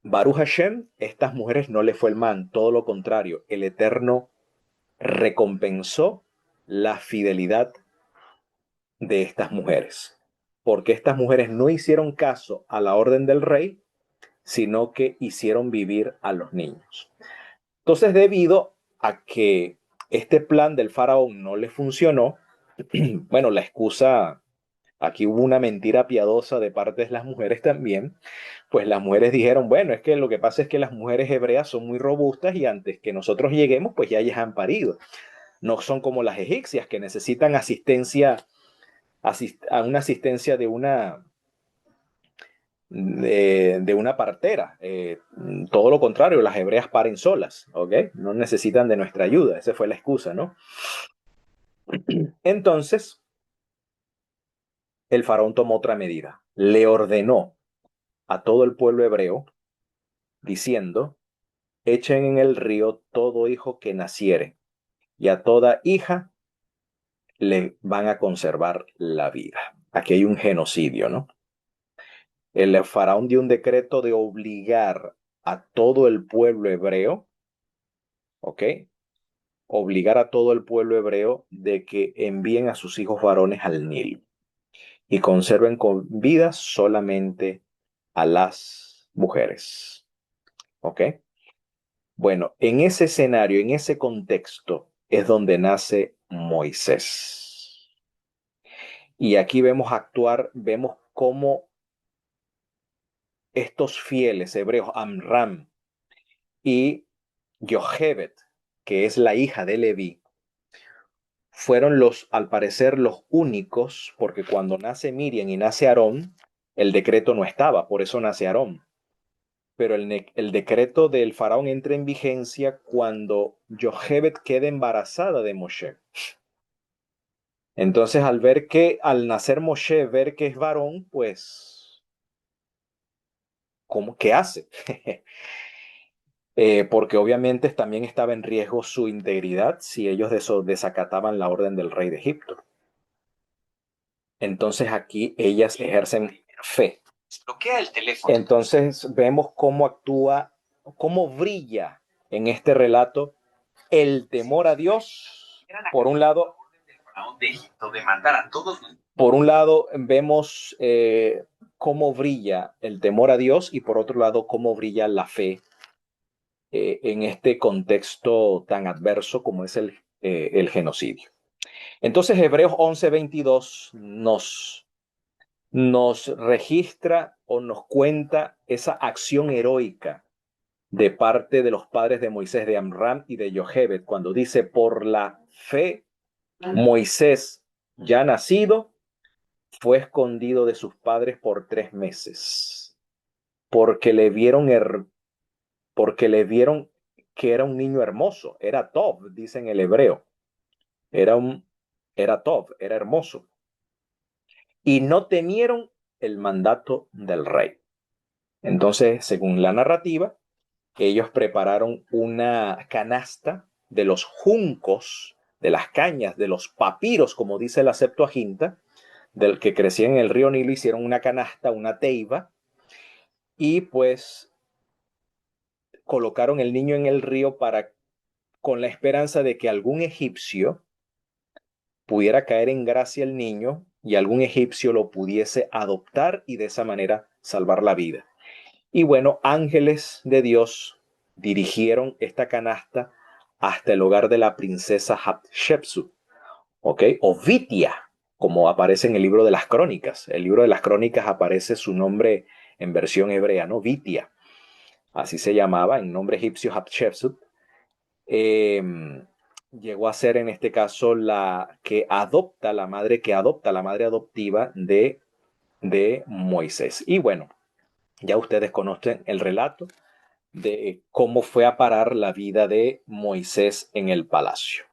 A: Baruch Hashem, estas mujeres no le fue el mal, todo lo contrario, el Eterno recompensó la fidelidad de estas mujeres, porque estas mujeres no hicieron caso a la orden del rey, sino que hicieron vivir a los niños. Entonces, debido a que este plan del faraón no le funcionó, bueno, la excusa, aquí hubo una mentira piadosa de parte de las mujeres también, pues las mujeres dijeron, bueno, es que lo que pasa es que las mujeres hebreas son muy robustas y antes que nosotros lleguemos, pues ya ellas han parido. No son como las egipcias que necesitan asistencia, a una asistencia de una partera. Todo lo contrario, las hebreas paren solas, ¿ok? No necesitan de nuestra ayuda, esa fue la excusa, ¿no? Entonces, el faraón tomó otra medida, le ordenó a todo el pueblo hebreo, diciendo, echen en el río todo hijo que naciere, y a toda hija le van a conservar la vida. Aquí hay un genocidio, ¿no? El faraón dio un decreto de obligar a todo el pueblo hebreo, ¿ok? Obligar a todo el pueblo hebreo de que envíen a sus hijos varones al Nilo y conserven con vida solamente a las mujeres, ¿ok? Bueno, en ese escenario, en ese contexto, es donde nace Moisés. Y aquí vemos actuar, vemos cómo estos fieles hebreos, Amram y Jochebed, que es la hija de Leví, fueron al parecer, los únicos, porque cuando nace Miriam y nace Aarón, el decreto no estaba, por eso nace Aarón. Pero el decreto del faraón entra en vigencia cuando Jochebed queda embarazada de Moshe. Entonces, al nacer Moshe, ver que es varón, pues, ¿qué hace? Porque obviamente también estaba en riesgo su integridad si ellos desacataban la orden del rey de Egipto. Entonces aquí ellas ejercen fe. Bloquea el teléfono. Entonces vemos cómo actúa, cómo brilla en este relato el temor a Dios. Por un lado, por un lado vemos cómo brilla el temor a Dios y por otro lado cómo brilla la fe en este contexto tan adverso como es el genocidio. Entonces Hebreos 11:22 nos registra o nos cuenta esa acción heroica de parte de los padres de Moisés, de Amram y de Jochebed, cuando dice, por la fe, Moisés, ya nacido, fue escondido de sus padres por 3 meses, porque le vieron, porque le vieron que era un niño hermoso, era Tov, dice en el hebreo, era Tov, era hermoso, y no temieron el mandato del rey. Entonces, según la narrativa, ellos prepararon una canasta de los juncos, de las cañas, de los papiros, como dice la Septuaginta, del que crecía en el río Nilo, hicieron una canasta, una teiba, y pues colocaron el niño en el río con la esperanza de que algún egipcio pudiera caer en gracia el niño y algún egipcio lo pudiese adoptar y de esa manera salvar la vida. Y bueno, ángeles de Dios dirigieron esta canasta hasta el hogar de la princesa Hatshepsut, ¿ok? O Vitia, como aparece en el libro de las crónicas. El libro de las crónicas aparece su nombre en versión hebrea, ¿no? Vitia. Así se llamaba, en nombre egipcio Hatshepsut. Eh, Llegó a ser en este caso la madre adoptiva de Moisés. Y bueno, ya ustedes conocen el relato de cómo fue a parar la vida de Moisés en el palacio.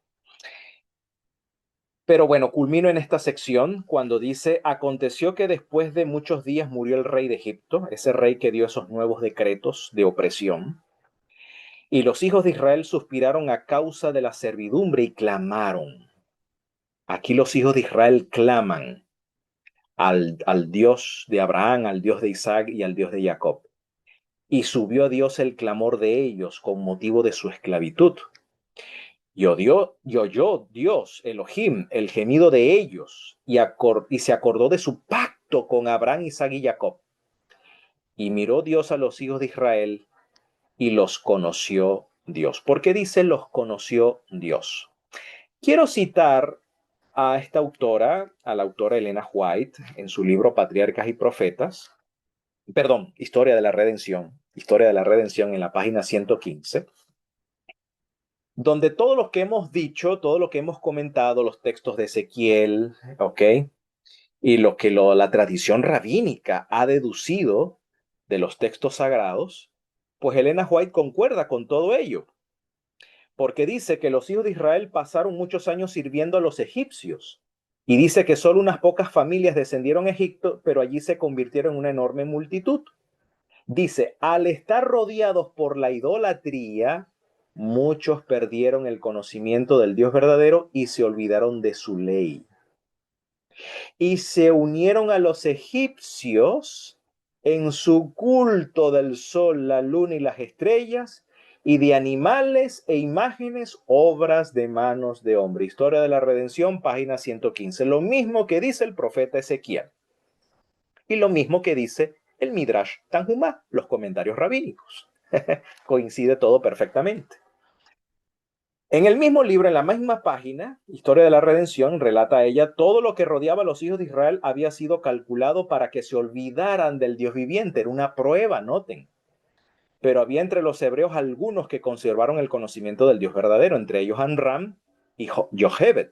A: Pero bueno, culmino en esta sección cuando dice, aconteció que después de muchos días murió el rey de Egipto, ese rey que dio esos nuevos decretos de opresión, y los hijos de Israel suspiraron a causa de la servidumbre y clamaron. Aquí los hijos de Israel claman al Dios de Abraham, al Dios de Isaac y al Dios de Jacob. Y subió a Dios el clamor de ellos con motivo de su esclavitud. Y oyó Dios, Elohim, el gemido de ellos, y se acordó de su pacto con Abraham, Isaac y Jacob. Y miró Dios a los hijos de Israel y los conoció Dios. ¿Por qué dice los conoció Dios? Quiero citar a esta autora, a la autora Elena White, en su libro Patriarcas y Profetas, Historia de la Redención en la página 115, donde todo lo que hemos dicho, todo lo que hemos comentado, los textos de Ezequiel, ¿ok? Y lo que la tradición rabínica ha deducido de los textos sagrados, pues Elena White concuerda con todo ello, porque dice que los hijos de Israel pasaron muchos años sirviendo a los egipcios, y dice que solo unas pocas familias descendieron a Egipto, pero allí se convirtieron en una enorme multitud. Dice, al estar rodeados por la idolatría, muchos perdieron el conocimiento del Dios verdadero y se olvidaron de su ley. Y se unieron a los egipcios en su culto del sol, la luna y las estrellas, y de animales e imágenes, obras de manos de hombre. Historia de la Redención, página 115. Lo mismo que dice el profeta Ezequiel. Y lo mismo que dice el Midrash Tanhumá, los comentarios rabínicos. Coincide todo perfectamente. En el mismo libro, en la misma página, Historia de la Redención, relata ella, todo lo que rodeaba a los hijos de Israel había sido calculado para que se olvidaran del Dios viviente. Era una prueba, noten. Pero había entre los hebreos algunos que conservaron el conocimiento del Dios verdadero, entre ellos Amram y Jochebed,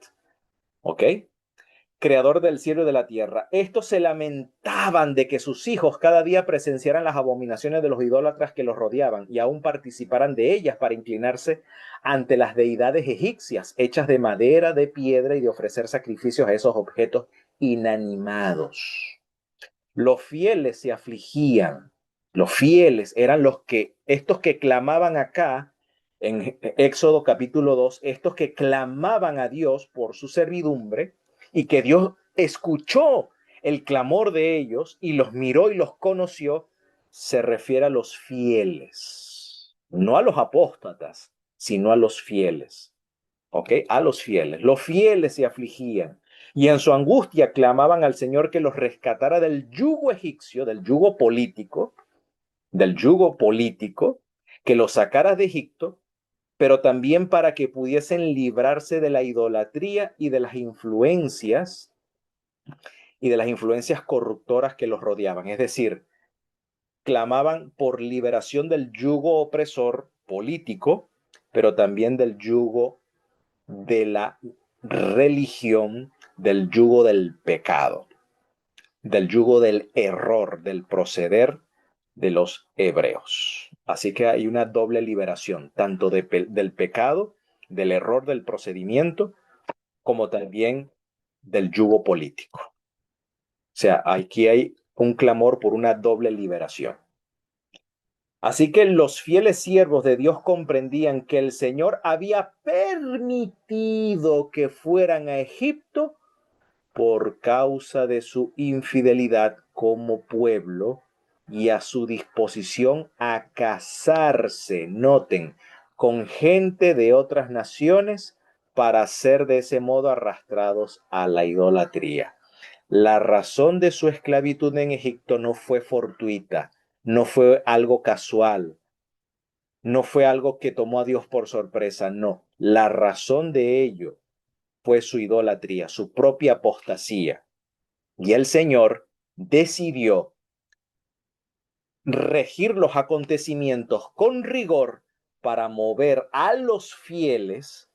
A: ¿ok? Creador del cielo y de la tierra. Estos se lamentaban de que sus hijos cada día presenciaran las abominaciones de los idólatras que los rodeaban y aún participaran de ellas para inclinarse ante las deidades egipcias, hechas de madera, de piedra y de ofrecer sacrificios a esos objetos inanimados. Los fieles se afligían. Los fieles eran estos que clamaban acá en Éxodo capítulo 2, estos que clamaban a Dios por su servidumbre y que Dios escuchó el clamor de ellos y los miró y los conoció, se refiere a los fieles, no a los apóstatas, sino a los fieles. ¿Ok? A los fieles. Los fieles se afligían y en su angustia clamaban al Señor que los rescatara del yugo egipcio, del yugo político, que los sacara de Egipto, pero también para que pudiesen librarse de la idolatría y de las influencias corruptoras que los rodeaban. Es decir, clamaban por liberación del yugo opresor político, pero también del yugo de la religión, del yugo del pecado, del yugo del error, del proceder de los hebreos. Así que hay una doble liberación, tanto del pecado, del error del procedimiento, como también del yugo político. O sea, aquí hay un clamor por una doble liberación. Así que los fieles siervos de Dios comprendían que el Señor había permitido que fueran a Egipto por causa de su infidelidad como pueblo y a su disposición a casarse, noten, con gente de otras naciones para ser de ese modo arrastrados a la idolatría. La razón de su esclavitud en Egipto no fue fortuita, no fue algo casual, no fue algo que tomó a Dios por sorpresa, no. La razón de ello fue su idolatría, su propia apostasía. Y el Señor decidió regir los acontecimientos con rigor para mover a los fieles,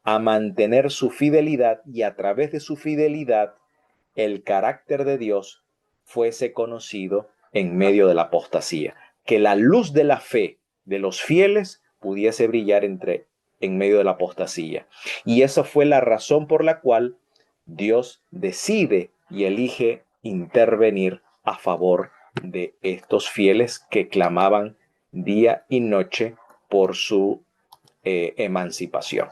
A: a mantener su fidelidad, y a través de su fidelidad el carácter de Dios fuese conocido en medio de la apostasía, que la luz de la fe de los fieles pudiese brillar en medio de la apostasía. Y esa fue la razón por la cual Dios decide y elige intervenir a favor de estos fieles que clamaban día y noche por su emancipación.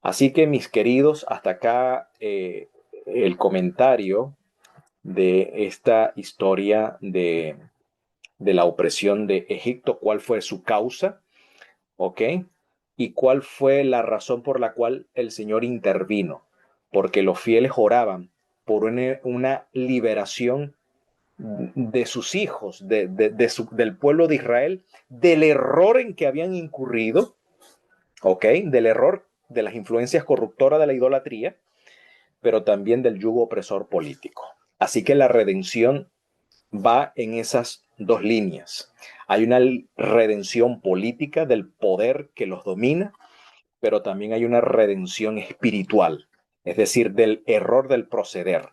A: Así que, mis queridos, hasta acá el comentario de esta historia de la opresión de Egipto, cuál fue su causa, ¿ok? Y cuál fue la razón por la cual el Señor intervino, porque los fieles oraban por una liberación de sus hijos, del pueblo de Israel, del error en que habían incurrido, ¿ok? Del error de las influencias corruptoras de la idolatría, pero también del yugo opresor político. Así que la redención va en esas dos líneas. Hay una redención política del poder que los domina, pero también hay una redención espiritual, es decir, del error del proceder.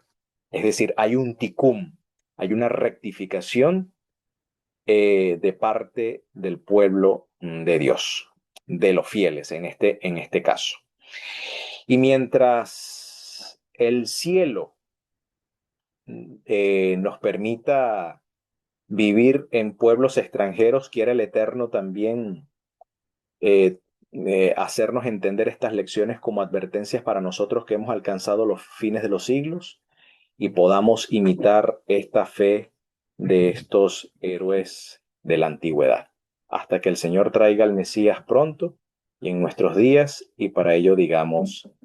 A: Es decir, hay un tikkun, hay una rectificación de parte del pueblo de Dios, de los fieles en este caso. Y mientras el cielo nos permita vivir en pueblos extranjeros, quiere el Eterno también eh, hacernos entender estas lecciones como advertencias para nosotros que hemos alcanzado los fines de los siglos y podamos imitar esta fe de estos héroes de la antigüedad. Hasta que el Señor traiga al Mesías pronto y en nuestros días, y para ello digamos